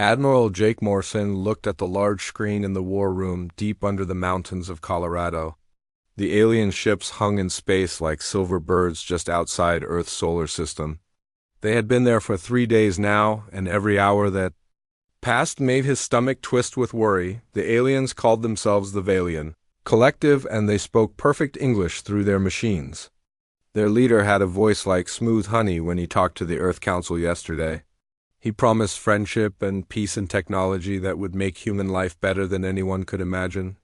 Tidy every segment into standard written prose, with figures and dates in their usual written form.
Admiral Jake Morrison looked at the large screen in the war room deep under the mountains of Colorado. The alien ships hung in space like silver birds just outside Earth's solar system. They had been there for 3 days now, and every hour that passed made his stomach twist with worry. The aliens called themselves the Valian Collective, and they spoke perfect English through their machines. Their leader had a voice like smooth honey when he talked to the Earth Council yesterday. He promised friendship and peace and technology that would make human life better than anyone could imagine.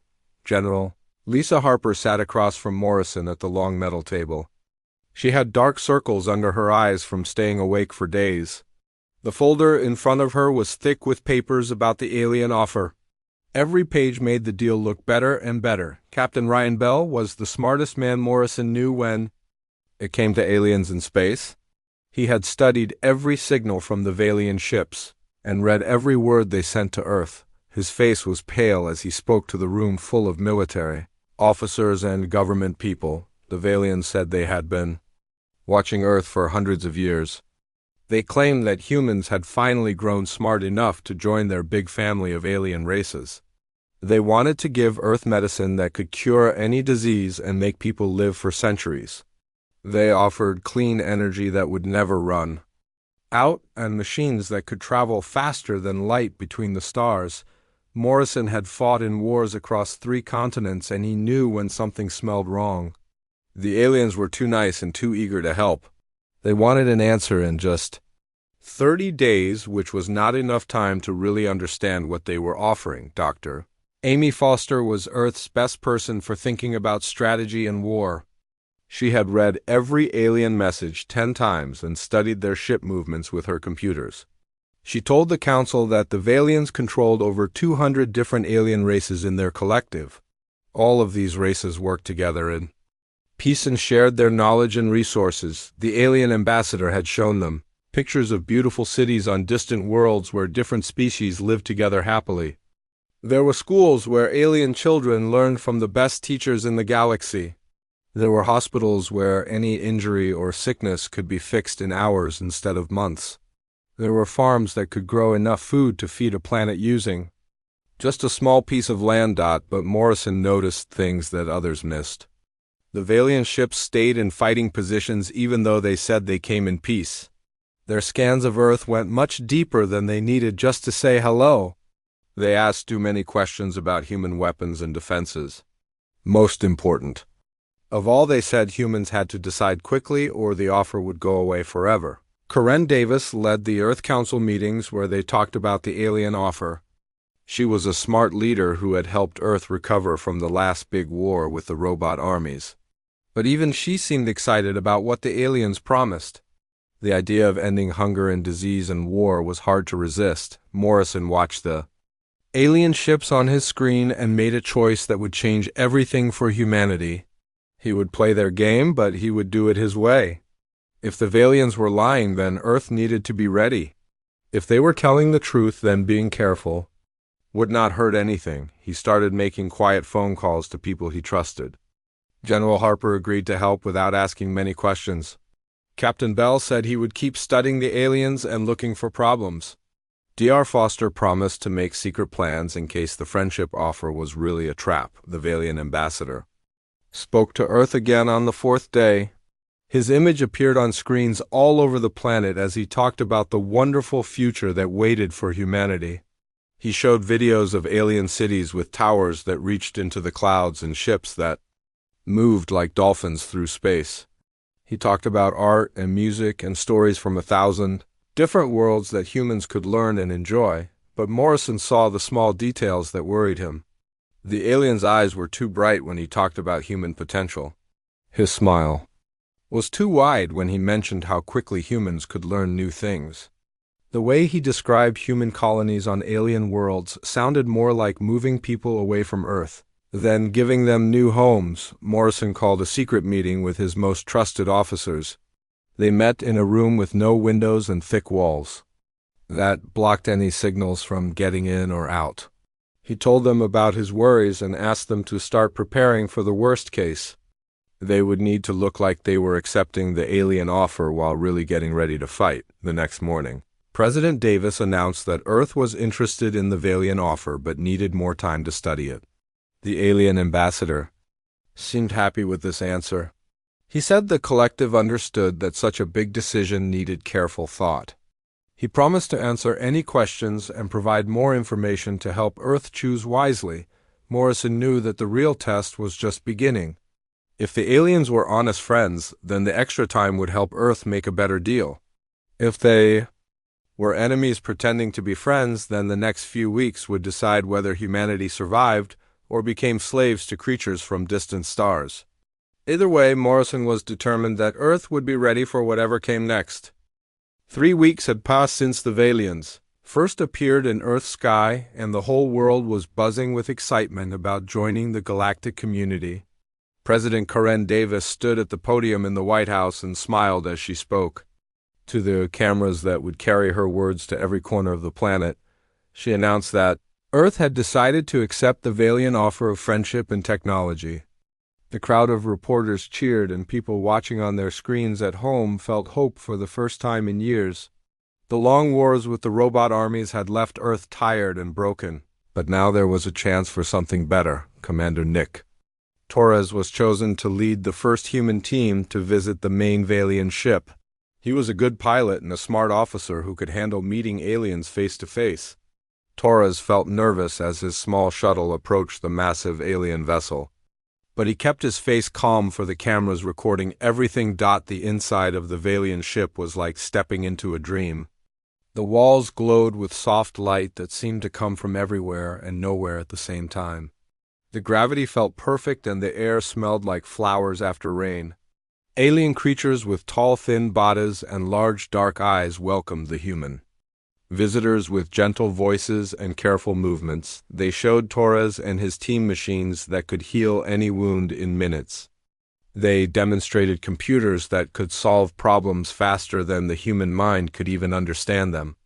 General Lisa Harper sat across from Morrison at the long metal table. She had dark circles under her eyes from staying awake for days. The folder in front of her was thick with papers about the alien offer. Every page made the deal look better and better. Captain Ryan Bell was the smartest man Morrison knew when it came to aliens in space. He had studied every signal from the Valian ships and read every word they sent to Earth. His face was pale as he spoke to the room full of military officers and government people. The Valians said they had been watching Earth for hundreds of years. They claimed that humans had finally grown smart enough to join their big family of alien races. They wanted to give Earth medicine that could cure any disease and make people live for centuries. They offered clean energy that would never run out and machines that could travel faster than light between the stars. Morrison had fought in wars across 3 continents, and he knew when something smelled wrong. The aliens were too nice and too eager to help. They wanted an answer in just 30 days, which was not enough time to really understand what they were offering. Dr. Amy Foster was Earth's best person for thinking about strategy and war. She had read every alien message 10 times and studied their ship movements with her computers. She told the Council that the Valians controlled over 200 different alien races in their collective. All of these races worked together in peace and shared their knowledge and resources. The alien ambassador had shown them pictures of beautiful cities on distant worlds where different species lived together happily. There were schools where alien children learned from the best teachers in the galaxy. There were hospitals where any injury or sickness could be fixed in hours instead of months. There were farms that could grow enough food to feed a planet using just a small piece of land. But Morrison noticed things that others missed. The Valian ships stayed in fighting positions even though they said they came in peace. Their scans of Earth went much deeper than they needed just to say hello. They asked too many questions about human weapons and defenses. Most important of all, they said humans had to decide quickly or the offer would go away forever. Corinne Davis led the Earth Council meetings where they talked about the alien offer. She was a smart leader who had helped Earth recover from the last big war with the robot armies. But even she seemed excited about what the aliens promised. The idea of ending hunger and disease and war was hard to resist. Morrison watched the alien ships on his screen and made a choice that would change everything for humanity. He would play their game, but he would do it his way. If the Valians were lying, then Earth needed to be ready. If they were telling the truth, then being careful would not hurt anything. He started making quiet phone calls to people he trusted. General Harper agreed to help without asking many questions. Captain Bell said he would keep studying the aliens and looking for problems. Dr. Foster promised to make secret plans in case the friendship offer was really a trap. The Valian ambassador spoke to Earth again on the 4th day. His image appeared on screens all over the planet as he talked about the wonderful future that waited for humanity. He showed videos of alien cities with towers that reached into the clouds and ships that moved like dolphins through space. He talked about art and music and stories from 1,000 different worlds that humans could learn and enjoy, but Morrison saw the small details that worried him. The alien's eyes were too bright when he talked about human potential. His smile was too wide when he mentioned how quickly humans could learn new things. The way he described human colonies on alien worlds sounded more like moving people away from Earth than giving them new homes. Morrison called a secret meeting with his most trusted officers. They met in a room with no windows and thick walls that blocked any signals from getting in or out. He told them about his worries and asked them to start preparing for the worst case. They would need to look like they were accepting the alien offer while really getting ready to fight. The next morning, President Davis announced that Earth was interested in the Valian offer but needed more time to study it. The alien ambassador seemed happy with this answer. He said the collective understood that such a big decision needed careful thought. He promised to answer any questions and provide more information to help Earth choose wisely. Morrison knew that the real test was just beginning. If the aliens were honest friends, then the extra time would help Earth make a better deal. If they were enemies pretending to be friends, then the next few weeks would decide whether humanity survived or became slaves to creatures from distant stars. Either way, Morrison was determined that Earth would be ready for whatever came next. 3 weeks had passed since the Valians first appeared in Earth's sky, and the whole world was buzzing with excitement about joining the galactic community. President Karen Davis stood at the podium in the White House and smiled as she spoke. To the cameras that would carry her words to every corner of the planet, she announced that Earth had decided to accept the Valian offer of friendship and technology. The crowd of reporters cheered, and people watching on their screens at home felt hope for the first time in years. The long wars with the robot armies had left Earth tired and broken, but now there was a chance for something better. Commander Nick Torres was chosen to lead the first human team to visit the main Valian ship. He was a good pilot and a smart officer who could handle meeting aliens face to face. Torres felt nervous as his small shuttle approached the massive alien vessel, but he kept his face calm for the cameras recording everything. The inside of the Valian ship was like stepping into a dream. The walls glowed with soft light that seemed to come from everywhere and nowhere at the same time. The gravity felt perfect and the air smelled like flowers after rain. Alien creatures with tall, thin bodies and large, dark eyes welcomed the human visitors with gentle voices and careful movements. They showed Torres and his team machines that could heal any wound in minutes. They demonstrated computers that could solve problems faster than the human mind could even understand them.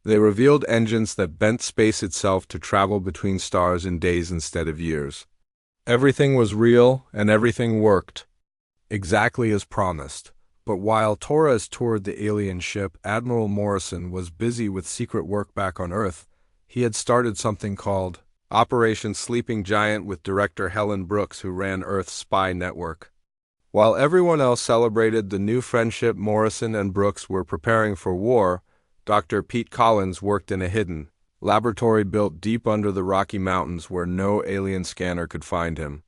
They revealed engines that bent space itself to travel between stars in days instead of years. Everything was real and everything worked exactly as promised. But while Torres toured the alien ship, Admiral Morrison was busy with secret work back on Earth. He had started something called Operation Sleeping Giant with director Helen Brooks, who ran Earth's spy network. While everyone else celebrated the new friendship, Morrison and Brooks were preparing for war. Dr. Pete Collins worked in a hidden laboratory built deep under the Rocky Mountains where no alien scanner could find him.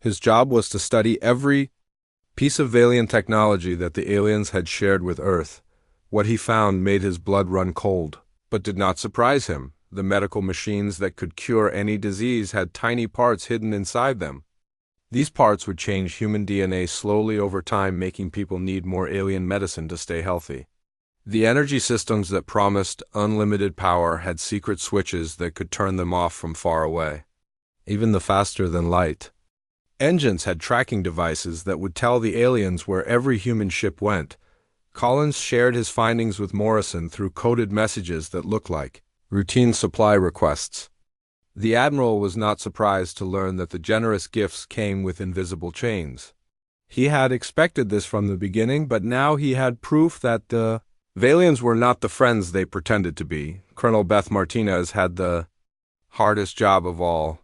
His job was to study every piece of Valian technology that the aliens had shared with Earth. What he found made his blood run cold, but did not surprise him. The medical machines that could cure any disease had tiny parts hidden inside them. These parts would change human DNA slowly over time, making people need more alien medicine to stay healthy. The energy systems that promised unlimited power had secret switches that could turn them off from far away, even the faster than light. Engines had tracking devices that would tell the aliens where every human ship went. Collins shared his findings with Morrison through coded messages that looked like routine supply requests. The Admiral was not surprised to learn that the generous gifts came with invisible chains. He had expected this from the beginning, but now he had proof that the Valians were not the friends they pretended to be. Colonel Beth Martinez had the hardest job of all.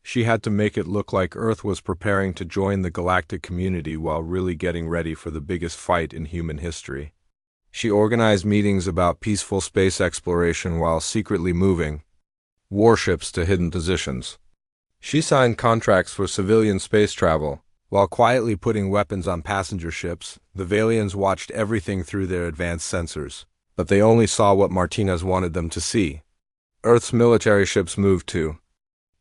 She had to make it look like Earth was preparing to join the galactic community while really getting ready for the biggest fight in human history. She organized meetings about peaceful space exploration while secretly moving warships to hidden positions. She signed contracts for civilian space travel while quietly putting weapons on passenger ships. The Valians watched everything through their advanced sensors, but they only saw what Martinez wanted them to see. Earth's military ships moved to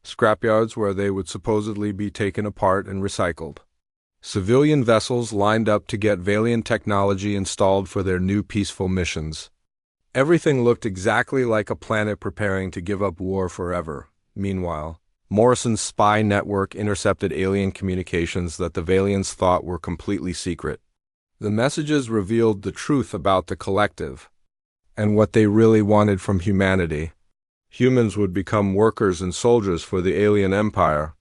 scrapyards where they would supposedly be taken apart and recycled. Civilian vessels lined up to get Valian technology installed for their new peaceful missions. Everything looked exactly like a planet preparing to give up war forever. Meanwhile, Morrison's spy network intercepted alien communications that the Valians thought were completely secret. The messages revealed the truth about the collective and what they really wanted from humanity. Humans would become workers and soldiers for the alien empire.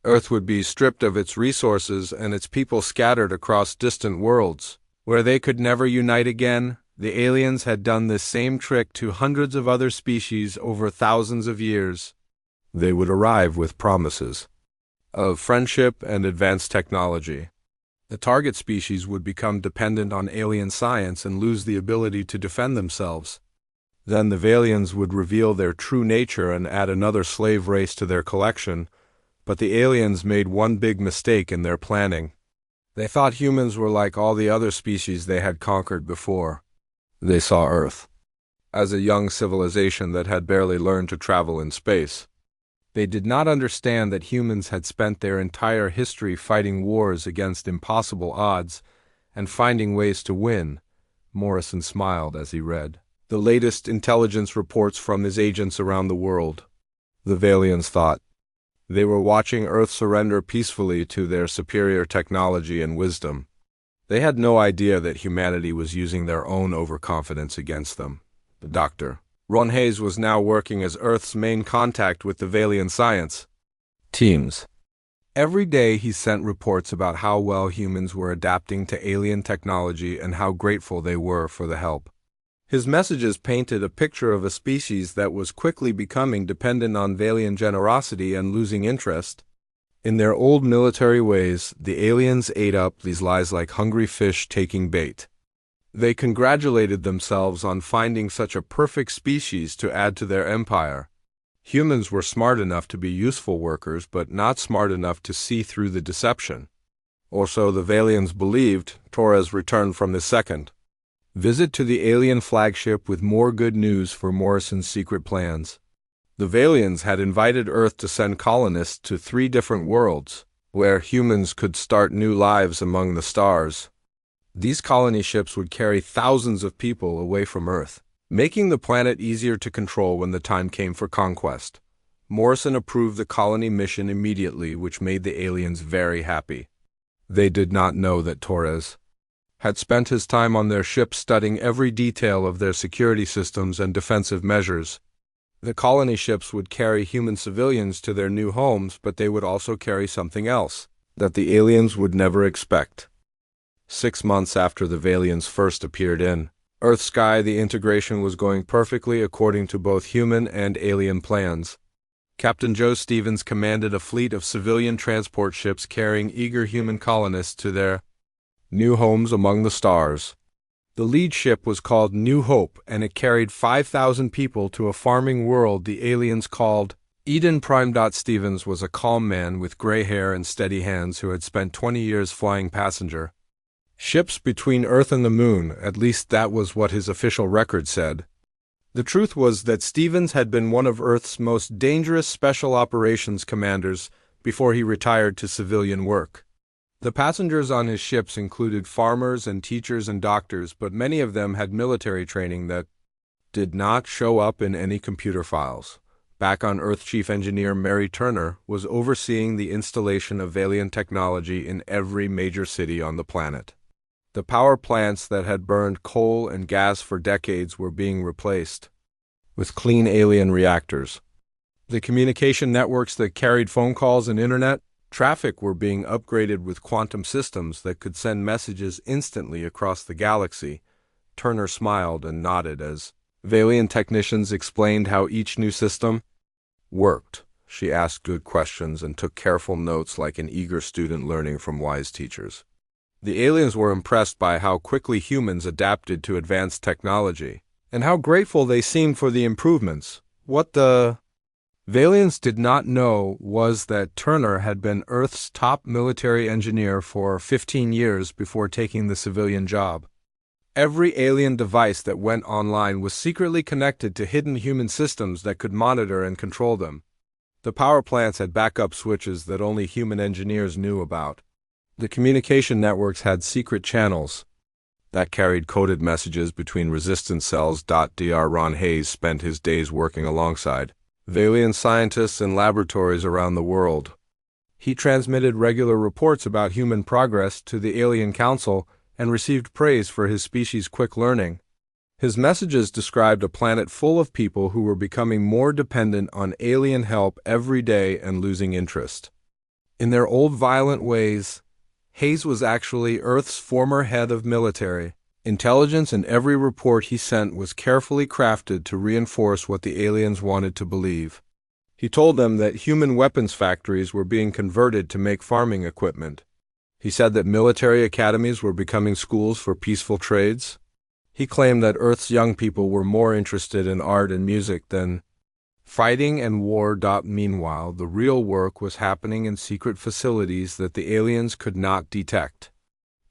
Earth would be stripped of its resources and its people scattered across distant worlds, where they could never unite again. The aliens had done this same trick to hundreds of other species over thousands of years. They would arrive with promises of friendship and advanced technology. The target species would become dependent on alien science and lose the ability to defend themselves. Then the Valians would reveal their true nature and add another slave race to their collection, but the aliens made one big mistake in their planning. They thought humans were like all the other species they had conquered before. They saw Earth as a young civilization that had barely learned to travel in space. They did not understand that humans had spent their entire history fighting wars against impossible odds and finding ways to win. Morrison smiled as he read the latest intelligence reports from his agents around the world. The Valians thought they were watching Earth surrender peacefully to their superior technology and wisdom. They had no idea that humanity was using their own overconfidence against them. Dr. Ron Hayes was now working as Earth's main contact with the Valian science teams. Every day he sent reports about how well humans were adapting to alien technology and how grateful they were for the help. His messages painted a picture of a species that was quickly becoming dependent on Valian generosity and losing interest. In their old military ways, the aliens ate up these lies like hungry fish taking bait. They congratulated themselves on finding such a perfect species to add to their empire. Humans were smart enough to be useful workers, but not smart enough to see through the deception. Or so the Valians believed. Torres returned from his second visit to the alien flagship with more good news for Morrison's secret plans. The Valians had invited Earth to send colonists to 3 different worlds, where humans could start new lives among the stars. These colony ships would carry thousands of people away from Earth, making the planet easier to control when the time came for conquest. Morrison approved the colony mission immediately, which made the aliens very happy. They did not know that Torres had spent his time on their ship studying every detail of their security systems and defensive measures. The colony ships would carry human civilians to their new homes, but they would also carry something else that the aliens would never expect. 6 months after the Valians first appeared in Earth's sky, the integration was going perfectly according to both human and alien plans. Captain Joe Stevens commanded a fleet of civilian transport ships carrying eager human colonists to their new homes among the stars. The lead ship was called New Hope, and it carried 5,000 people to a farming world the aliens called Eden Prime. Stevens was a calm man with gray hair and steady hands who had spent 20 years flying passenger ships between Earth and the Moon. At least that was what his official record said. The truth was that Stevens had been one of Earth's most dangerous special operations commanders before he retired to civilian work. The passengers on his ships included farmers and teachers and doctors, but many of them had military training that did not show up in any computer files. Back on Earth, Chief Engineer Mary Turner was overseeing the installation of Valian technology in every major city on the planet. The power plants that had burned coal and gas for decades were being replaced with clean alien reactors. The communication networks that carried phone calls and internet traffic were being upgraded with quantum systems that could send messages instantly across the galaxy. Turner smiled and nodded as Valian technicians explained how each new system worked. She asked good questions and took careful notes like an eager student learning from wise teachers. The aliens were impressed by how quickly humans adapted to advanced technology, and how grateful they seemed for the improvements. What the Valians did not know was that Turner had been Earth's top military engineer for 15 years before taking the civilian job. Every alien device that went online was secretly connected to hidden human systems that could monitor and control them. The power plants had backup switches that only human engineers knew about. The communication networks had secret channels that carried coded messages between resistance cells. Dr. Ron Hayes spent his days working alongside Valian scientists in laboratories around the world. He transmitted regular reports about human progress to the Alien Council and received praise for his species' quick learning. His messages described a planet full of people who were becoming more dependent on alien help every day and losing interest. In their old violent ways, Hayes was actually Earth's former head of military. Intelligence in every report he sent was carefully crafted to reinforce what the aliens wanted to believe. He told them that human weapons factories were being converted to make farming equipment. He said that military academies were becoming schools for peaceful trades. He claimed that Earth's young people were more interested in art and music than fighting and war. Meanwhile, the real work was happening in secret facilities that the aliens could not detect.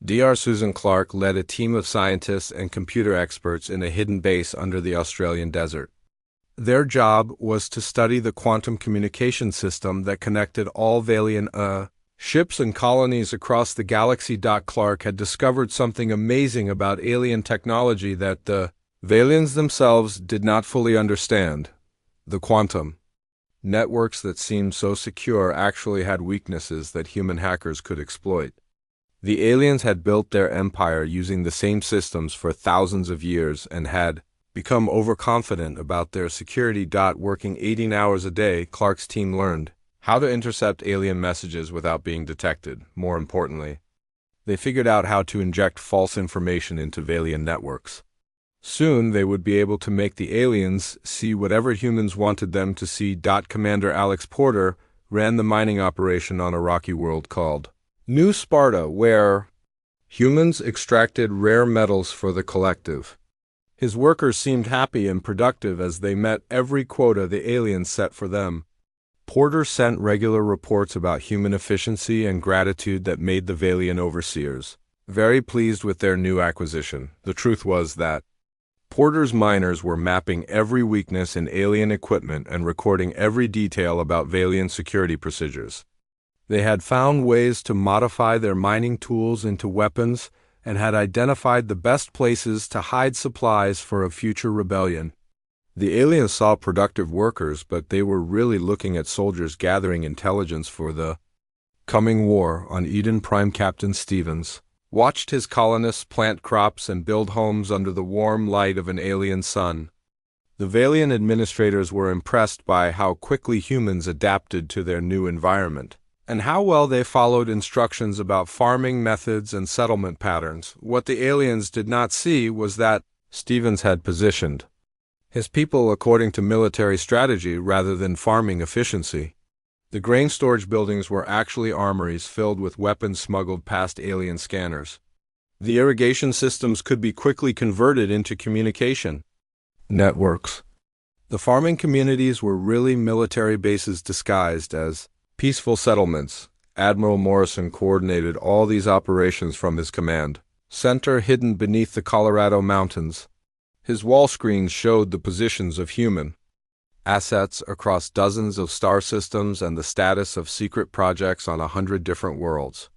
Dr. Susan Clark led a team of scientists and computer experts in a hidden base under the Australian desert. Their job was to study the quantum communication system that connected all Valian ships and colonies across the galaxy. Clark had discovered something amazing about alien technology that the Valians themselves did not fully understand. The quantum networks that seemed so secure actually had weaknesses that human hackers could exploit. The aliens had built their empire using the same systems for thousands of years and had become overconfident about their security. Working 18 hours a day, Clark's team learned how to intercept alien messages without being detected. More importantly, they figured out how to inject false information into Valian networks. Soon they would be able to make the aliens see whatever humans wanted them to see. Commander Alex Porter ran the mining operation on a rocky world called New Sparta, where humans extracted rare metals for the collective. His workers seemed happy and productive as they met every quota the aliens set for them. Porter sent regular reports about human efficiency and gratitude that made the Valian overseers very pleased with their new acquisition. The truth was that Porter's miners were mapping every weakness in alien equipment and recording every detail about Valian security procedures. They had found ways to modify their mining tools into weapons and had identified the best places to hide supplies for a future rebellion. The aliens saw productive workers, but they were really looking at soldiers gathering intelligence for the coming war. On Eden, Prime Captain Stevens watched his colonists plant crops and build homes under the warm light of an alien sun. The Valian administrators were impressed by how quickly humans adapted to their new environment and how well they followed instructions about farming methods and settlement patterns. What the aliens did not see was that Stevens had positioned his people according to military strategy rather than farming efficiency. The grain storage buildings were actually armories filled with weapons smuggled past alien scanners. The irrigation systems could be quickly converted into communication networks. The farming communities were really military bases disguised as peaceful settlements. Admiral Morrison coordinated all these operations from his command center hidden beneath the Colorado mountains. His wall screens showed the positions of human assets across dozens of star systems and the status of secret projects on 100 different worlds.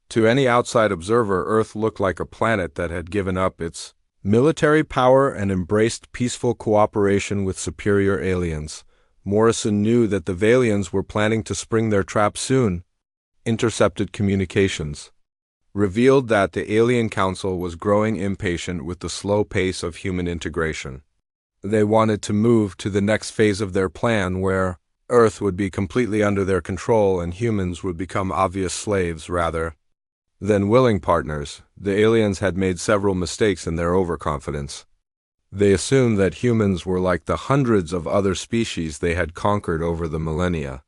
To any outside observer, Earth looked like a planet that had given up its military power and embraced peaceful cooperation with superior aliens. Morrison knew that the Valians were planning to spring their trap soon. Intercepted communications revealed that the Alien Council was growing impatient with the slow pace of human integration. They wanted to move to the next phase of their plan, where Earth would be completely under their control and humans would become obvious slaves rather than willing partners. The aliens had made several mistakes in their overconfidence. They assumed that humans were like the hundreds of other species they had conquered over the millennia.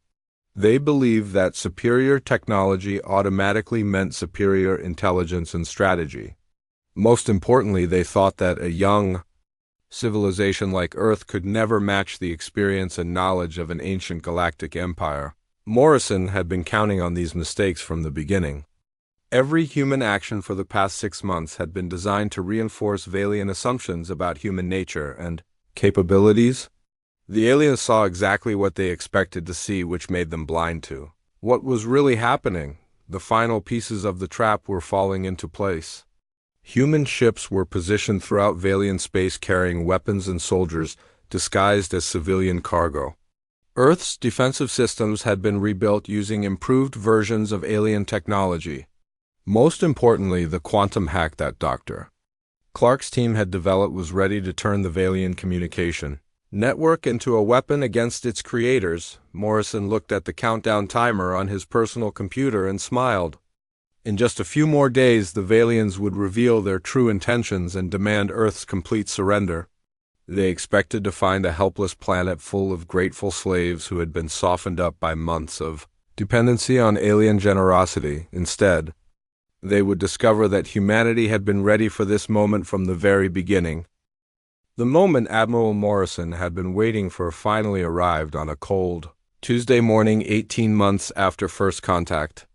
They believed that superior technology automatically meant superior intelligence and strategy. Most importantly, they thought that a young civilization like Earth could never match the experience and knowledge of an ancient galactic empire. Morrison had been counting on these mistakes from the beginning. Every human action for the past 6 months had been designed to reinforce Valian assumptions about human nature and capabilities. The aliens saw exactly what they expected to see, which made them blind to what was really happening. The final pieces of the trap were falling into place. Human ships were positioned throughout Valian space carrying weapons and soldiers disguised as civilian cargo. Earth's defensive systems had been rebuilt using improved versions of alien technology. Most importantly, the quantum hack that Dr. Clark's team had developed was ready to turn the Valian communication network into a weapon against its creators. Morrison looked at the countdown timer on his personal computer and smiled. In just a few more days, the Valians would reveal their true intentions and demand Earth's complete surrender. They expected to find a helpless planet full of grateful slaves who had been softened up by months of dependency on alien generosity. Instead, they would discover that humanity had been ready for this moment from the very beginning. The moment Admiral Morrison had been waiting for finally arrived on a cold Tuesday morning 18 months after first contact.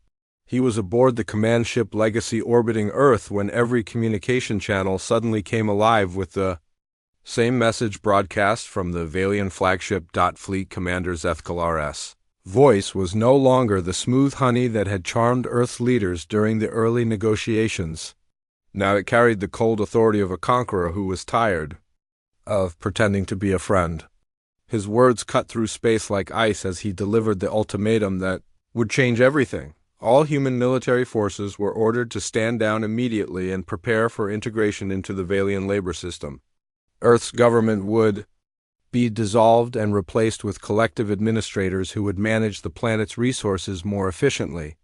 He was aboard the command ship Legacy orbiting Earth when every communication channel suddenly came alive with the same message broadcast from the Valian flagship. Fleet Commander Zethkalar's voice was no longer the smooth honey that had charmed Earth's leaders during the early negotiations. Now it carried the cold authority of a conqueror who was tired of pretending to be a friend. His words cut through space like ice as he delivered the ultimatum that would change everything. All human military forces were ordered to stand down immediately and prepare for integration into the Valian labor system. Earth's government would be dissolved and replaced with collective administrators who would manage the planet's resources more efficiently.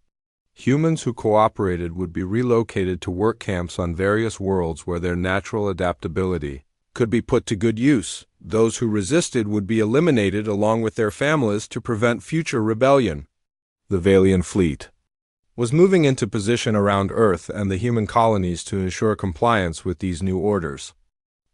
Humans who cooperated would be relocated to work camps on various worlds where their natural adaptability could be put to good use. Those who resisted would be eliminated along with their families to prevent future rebellion. The Valian fleet was moving into position around Earth and the human colonies to ensure compliance with these new orders.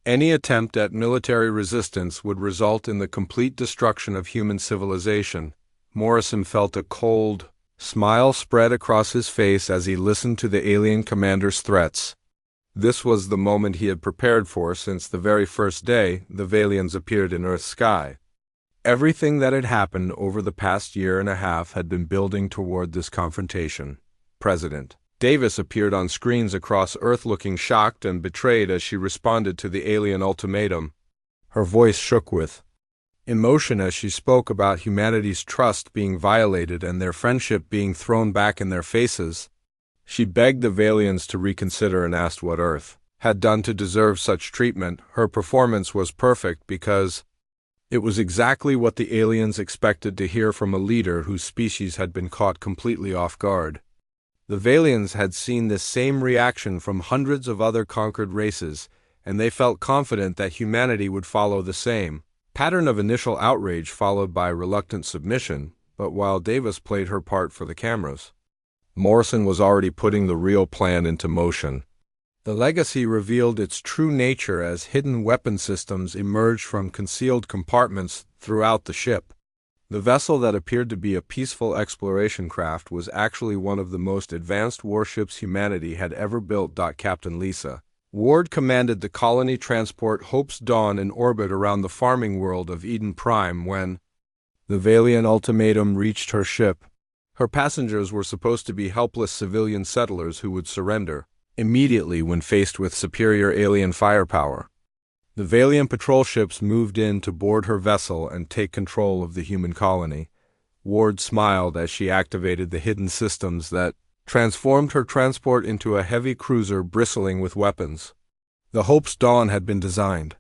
Any attempt at military resistance would result in the complete destruction of human civilization. Morrison felt a cold smile spread across his face as he listened to the alien commander's threats. This was the moment he had prepared for since the very first day the Valians appeared in Earth's sky. Everything that had happened over the past year and a half had been building toward this confrontation. President Davis appeared on screens across Earth looking shocked and betrayed as she responded to the alien ultimatum. Her voice shook with emotion as she spoke about humanity's trust being violated and their friendship being thrown back in their faces. She begged the Valians to reconsider and asked what Earth had done to deserve such treatment. Her performance was perfect because it was exactly what the aliens expected to hear from a leader whose species had been caught completely off guard. The Valians had seen this same reaction from hundreds of other conquered races, and they felt confident that humanity would follow the same pattern of initial outrage followed by reluctant submission. But while Davis played her part for the cameras, Morrison was already putting the real plan into motion. The Legacy revealed its true nature as hidden weapon systems emerged from concealed compartments throughout the ship. The vessel that appeared to be a peaceful exploration craft was actually one of the most advanced warships humanity had ever built. Captain Lisa Ward commanded the colony transport Hope's Dawn in orbit around the farming world of Eden Prime when the Valian ultimatum reached her ship. Her passengers were supposed to be helpless civilian settlers who would surrender immediately when faced with superior alien firepower. The Valian patrol ships moved in to board her vessel and take control of the human colony. Ward smiled as she activated the hidden systems that transformed her transport into a heavy cruiser bristling with weapons. The Hope's Dawn had been designed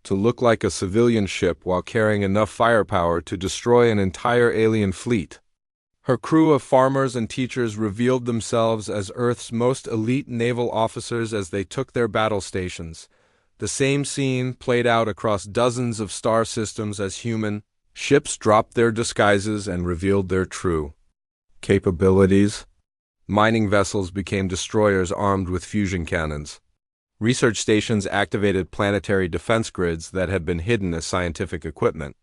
to look like a civilian ship while carrying enough firepower to destroy an entire alien fleet. Her crew of farmers and teachers revealed themselves as Earth's most elite naval officers as they took their battle stations. The same scene played out across dozens of star systems as human ships dropped their disguises and revealed their true capabilities. Mining vessels became destroyers armed with fusion cannons. Research stations activated planetary defense grids that had been hidden as scientific equipment.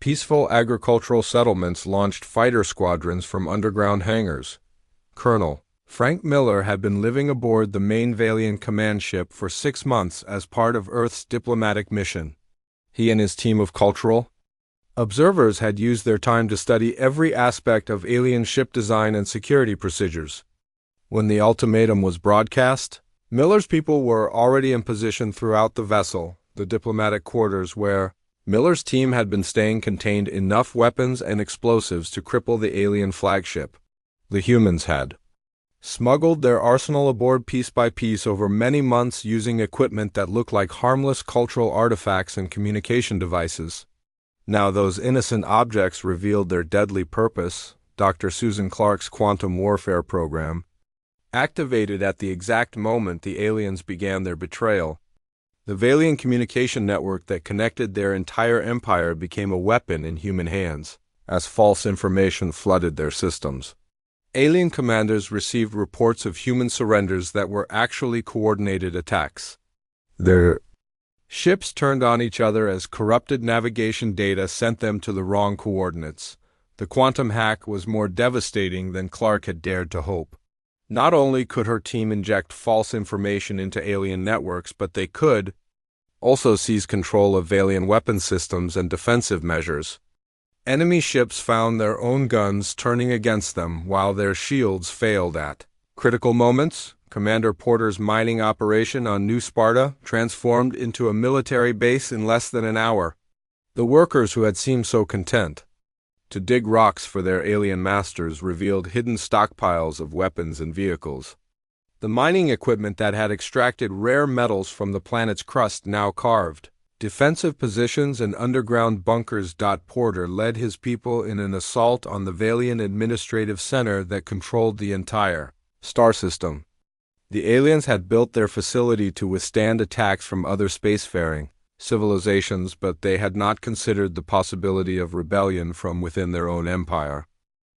Peaceful agricultural settlements launched fighter squadrons from underground hangars. Colonel Frank Miller had been living aboard the main Valian command ship for 6 months as part of Earth's diplomatic mission. He and his team of cultural observers had used their time to study every aspect of alien ship design and security procedures. When the ultimatum was broadcast, Miller's people were already in position throughout the vessel, the diplomatic quarters where Miller's team had been staying contained enough weapons and explosives to cripple the alien flagship. The humans had smuggled their arsenal aboard piece by piece over many months using equipment that looked like harmless cultural artifacts and communication devices. Now those innocent objects revealed their deadly purpose. Dr. Susan Clark's quantum warfare program activated at the exact moment the aliens began their betrayal. The Valian communication network that connected their entire empire became a weapon in human hands, as false information flooded their systems. Alien commanders received reports of human surrenders that were actually coordinated attacks. Their ships turned on each other as corrupted navigation data sent them to the wrong coordinates. The quantum hack was more devastating than Clark had dared to hope. Not only could her team inject false information into alien networks, but they could also seize control of Valian weapon systems and defensive measures. Enemy ships found their own guns turning against them while their shields failed at critical moments. Commander Porter's mining operation on New Sparta transformed into a military base in less than an hour. The workers who had seemed so content to dig rocks for their alien masters revealed hidden stockpiles of weapons and vehicles. The mining equipment that had extracted rare metals from the planet's crust now carved defensive positions and underground bunkers. Porter led his people in an assault on the Valian administrative center that controlled the entire star system. The aliens had built their facility to withstand attacks from other spacefaring civilizations, but they had not considered the possibility of rebellion from within their own empire.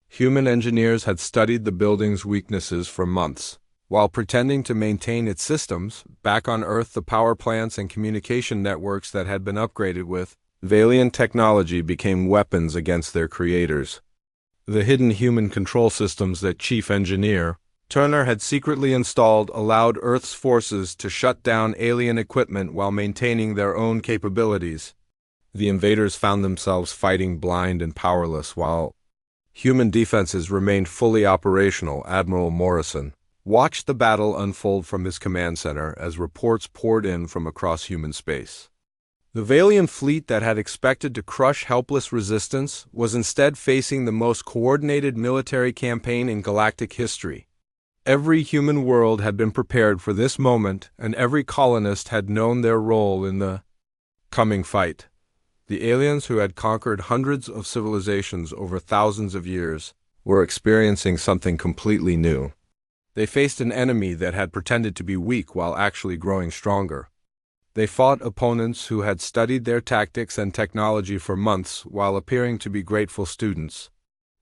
Human engineers had studied the building's weaknesses for months. While pretending to maintain its systems, back on Earth the power plants and communication networks that had been upgraded with Valian technology became weapons against their creators. The hidden human control systems that Chief Engineer Turner had secretly installed allowed Earth's forces to shut down alien equipment while maintaining their own capabilities. The invaders found themselves fighting blind and powerless while human defenses remained fully operational. Admiral Morrison watched the battle unfold from his command center as reports poured in from across human space. The Valian fleet that had expected to crush helpless resistance was instead facing the most coordinated military campaign in galactic history. Every human world had been prepared for this moment, and every colonist had known their role in the coming fight. The aliens, who had conquered hundreds of civilizations over thousands of years, were experiencing something completely new. They faced an enemy that had pretended to be weak while actually growing stronger. They fought opponents who had studied their tactics and technology for months while appearing to be grateful students.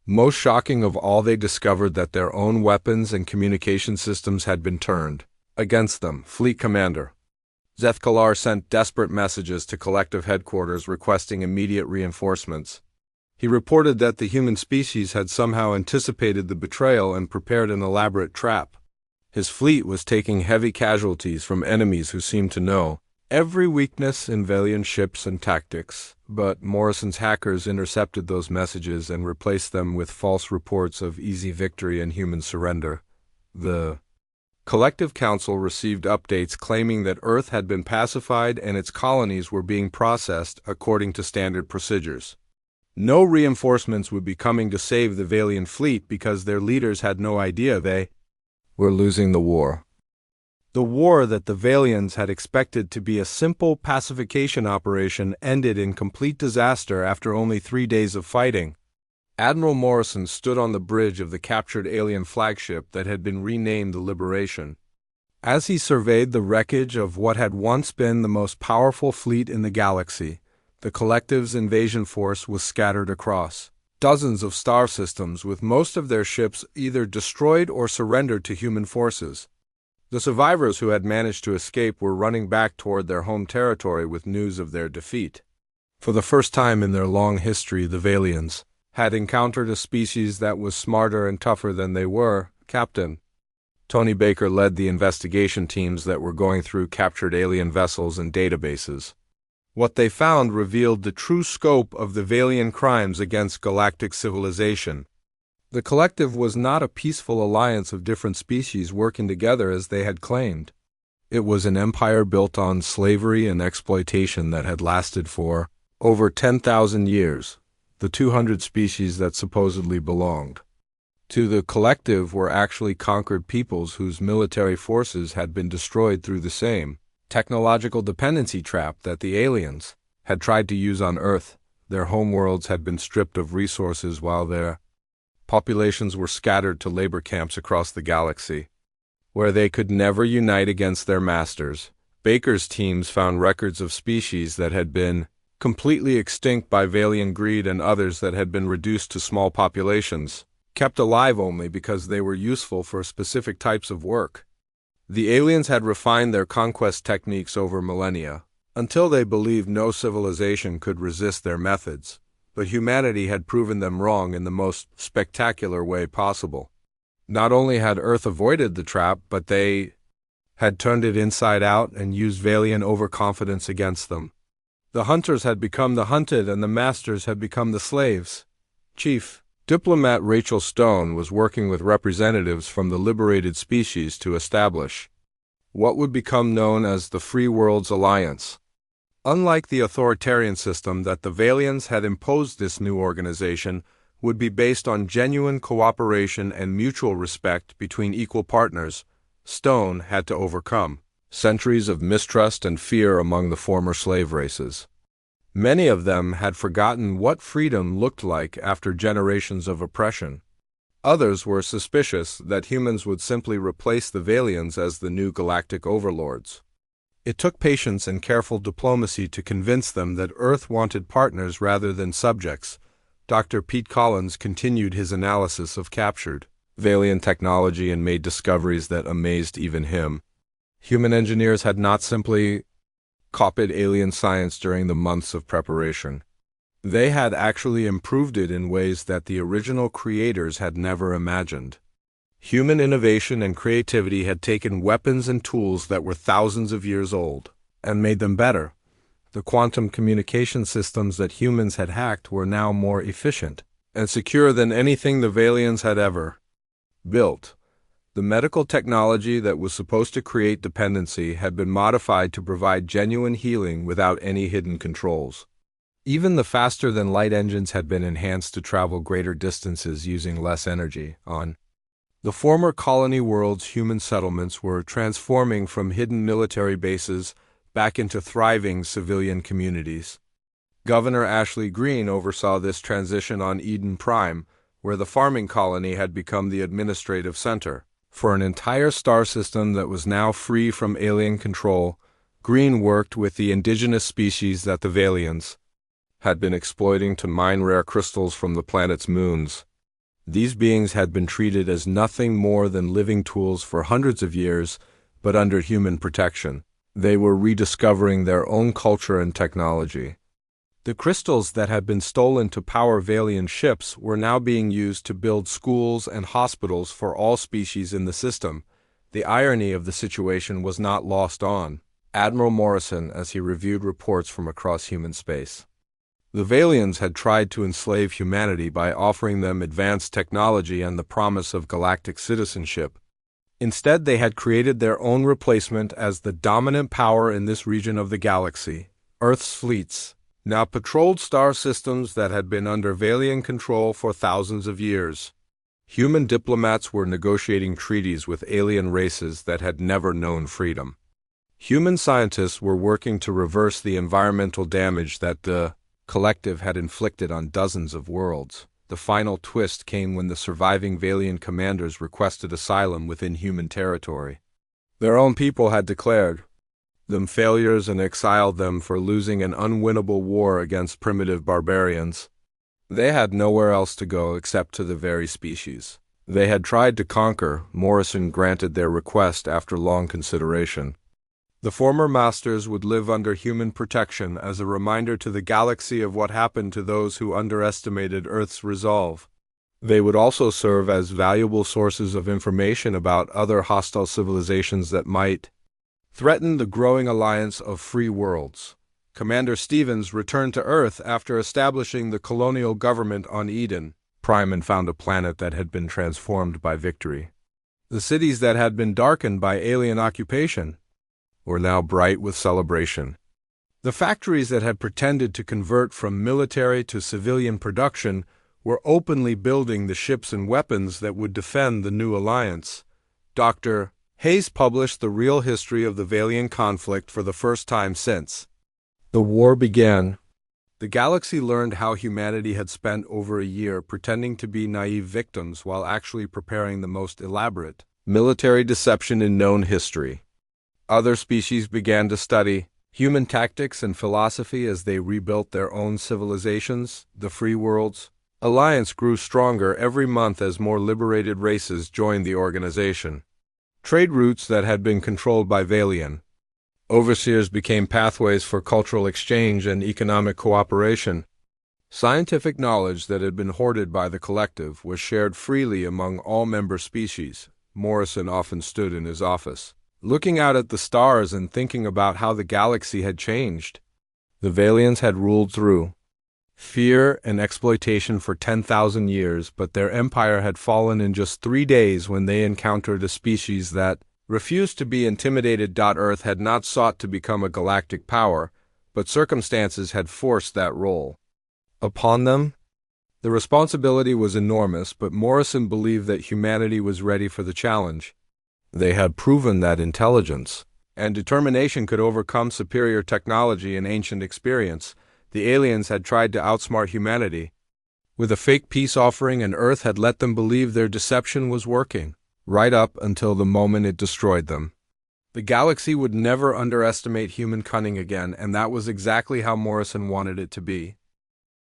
Most shocking of all, they discovered that their own weapons and communication systems had been turned against them. Fleet Commander Zethkalar sent desperate messages to collective headquarters requesting immediate reinforcements. He reported that the human species had somehow anticipated the betrayal and prepared an elaborate trap. His fleet was taking heavy casualties from enemies who seemed to know every weakness in Valian ships and tactics, but Morrison's hackers intercepted those messages and replaced them with false reports of easy victory and human surrender. The Collective Council received updates claiming that Earth had been pacified and its colonies were being processed according to standard procedures. No reinforcements would be coming to save the Valian fleet because their leaders had no idea they were losing the war. The war that the Valians had expected to be a simple pacification operation ended in complete disaster after only 3 days of fighting. Admiral Morrison stood on the bridge of the captured alien flagship that had been renamed the Liberation. As he surveyed the wreckage of what had once been the most powerful fleet in the galaxy, the Collective's invasion force was scattered across dozens of star systems, with most of their ships either destroyed or surrendered to human forces. The survivors who had managed to escape were running back toward their home territory with news of their defeat. For the first time in their long history, the Valians had encountered a species that was smarter and tougher than they were. Captain Tony Baker led the investigation teams that were going through captured alien vessels and databases. What they found revealed the true scope of the Valian crimes against galactic civilization. The Collective was not a peaceful alliance of different species working together as they had claimed. It was an empire built on slavery and exploitation that had lasted for over 10,000 years. The 200 species that supposedly belonged to the Collective were actually conquered peoples whose military forces had been destroyed through the same technological dependency trap that the aliens had tried to use on Earth. Their homeworlds had been stripped of resources while their populations were scattered to labor camps across the galaxy. where they could never unite against their masters. Baker's teams found records of species that had been completely extinct by Valian greed and others that had been reduced to small populations, kept alive only because they were useful for specific types of work. The aliens had refined their conquest techniques over millennia, until they believed no civilization could resist their methods, but humanity had proven them wrong in the most spectacular way possible. Not only had Earth avoided the trap, but they had turned it inside out and used Valian overconfidence against them. The hunters had become the hunted and the masters had become the slaves. Chief Diplomat Rachel Stone was working with representatives from the liberated species to establish what would become known as the Free Worlds Alliance. Unlike the authoritarian system that the Valians had imposed, this new organization would be based on genuine cooperation and mutual respect between equal partners. Stone had to overcome centuries of mistrust and fear among the former slave races. Many of them had forgotten what freedom looked like after generations of oppression. Others were suspicious that humans would simply replace the Valians as the new galactic overlords. It took patience and careful diplomacy to convince them that Earth wanted partners rather than subjects. Dr. Pete Collins continued his analysis of captured Valian technology and made discoveries that amazed even him. Human engineers had not simply copied alien science during the months of preparation. They had actually improved it in ways that the original creators had never imagined. Human innovation and creativity had taken weapons and tools that were thousands of years old and made them better. The quantum communication systems that humans had hacked were now more efficient and secure than anything the Valians had ever built. The medical technology that was supposed to create dependency had been modified to provide genuine healing without any hidden controls. Even the faster-than-light engines had been enhanced to travel greater distances using less energy. On the former colony world's human settlements were transforming from hidden military bases back into thriving civilian communities. Governor Ashley Green oversaw this transition on Eden Prime, where the farming colony had become the administrative center. For an entire star system that was now free from alien control, Green worked with the indigenous species that the Valians had been exploiting to mine rare crystals from the planet's moons. These beings had been treated as nothing more than living tools for hundreds of years, but under human protection. They were rediscovering their own culture and technology. The crystals that had been stolen to power Valian ships were now being used to build schools and hospitals for all species in the system. The irony of the situation was not lost on Admiral Morrison as he reviewed reports from across human space. The Valians had tried to enslave humanity by offering them advanced technology and the promise of galactic citizenship. Instead, they had created their own replacement as the dominant power in this region of the galaxy. Earth's fleets now patrolled star systems that had been under Valian control for thousands of years. Human diplomats were negotiating treaties with alien races that had never known freedom. Human scientists were working to reverse the environmental damage that the collective had inflicted on dozens of worlds. The final twist came when the surviving Valian commanders requested asylum within human territory. Their own people had declared them failures and exiled them for losing an unwinnable war against primitive barbarians. They had nowhere else to go except to the very species they had tried to conquer. Morrison granted their request after long consideration. The former masters would live under human protection as a reminder to the galaxy of what happened to those who underestimated Earth's resolve. They would also serve as valuable sources of information about other hostile civilizations that might threaten the growing alliance of free worlds. Commander Stevens returned to Earth after establishing the colonial government on Eden Prime and found a planet that had been transformed by victory. The cities that had been darkened by alien occupation were now bright with celebration. The factories that had pretended to convert from military to civilian production were openly building the ships and weapons that would defend the new alliance. Dr. Hayes published the real history of the Valian conflict for the first time since the war began. The galaxy learned how humanity had spent over a year pretending to be naive victims while actually preparing the most elaborate Military deception in known history. Other species began to study human tactics and philosophy as they rebuilt their own civilizations, the free worlds. Alliance grew stronger every month as more liberated races joined the organization. Trade routes that had been controlled by Valian overseers became pathways for cultural exchange and economic cooperation. Scientific knowledge that had been hoarded by the collective was shared freely among all member species. Morrison often stood in his office, looking out at the stars and thinking about how the galaxy had changed. The Valians had ruled through fear and exploitation for 10,000 years, but their empire had fallen in just 3 days when they encountered a species that refused to be intimidated. Earth had not sought to become a galactic power, but circumstances had forced that role upon them. The responsibility was enormous, but Morrison believed that humanity was ready for the challenge. They had proven that intelligence and determination could overcome superior technology and ancient experience. The aliens had tried to outsmart humanity with a fake peace offering, and Earth had let them believe their deception was working, right up until the moment it destroyed them. The galaxy would never underestimate human cunning again, and that was exactly how Morrison wanted it to be.